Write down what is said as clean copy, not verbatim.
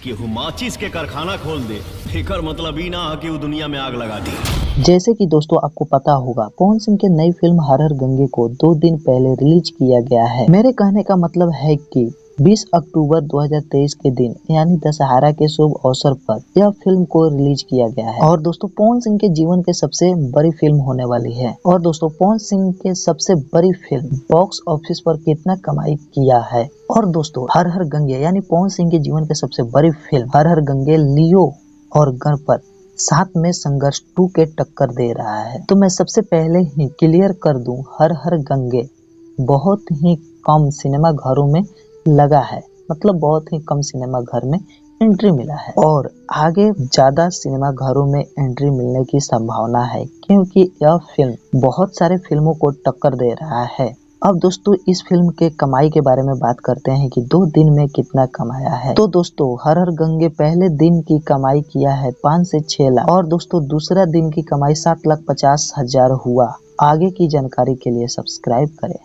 कि वो माचिस के कारखाना खोल दे, फिकर मतलब ही ना कि वो दुनिया में आग लगा दी। जैसे कि दोस्तों आपको पता होगा, पवन सिंह की नई फिल्म हर हर गंगे को 2 दिन पहले रिलीज किया गया है। मेरे कहने का मतलब है कि 20 अक्टूबर 2023 के दिन यानी दशहरा के शुभ अवसर पर यह फिल्म को रिलीज किया गया है। और दोस्तों पवन सिंह के जीवन के सबसे बड़ी फिल्म होने वाली है। और दोस्तों पवन सिंह के सबसे बड़ी फिल्म बॉक्स ऑफिस पर कितना कमाई किया है। और दोस्तों हर हर गंगे यानी पवन सिंह के जीवन के सबसे बड़ी फिल्म हर हर गंगे लियो और गणपत साथ में संघर्ष 2 के टक्कर दे रहा है। तो मैं सबसे पहले ही क्लियर कर दूं, हर हर गंगे बहुत ही कम सिनेमा घरों में लगा है, मतलब बहुत ही कम सिनेमा घर में एंट्री मिला है और आगे ज्यादा सिनेमा घरों में एंट्री मिलने की संभावना है, क्योंकि यह फिल्म बहुत सारे फिल्मों को टक्कर दे रहा है। अब दोस्तों इस फिल्म के कमाई के बारे में बात करते हैं कि 2 दिन में कितना कमाया है। तो दोस्तों हर हर गंगे पहले दिन की कमाई किया है 5 से 6 लाख और दोस्तों दूसरा दिन की कमाई 7,50,000 हुआ। आगे की जानकारी के लिए सब्सक्राइब करें।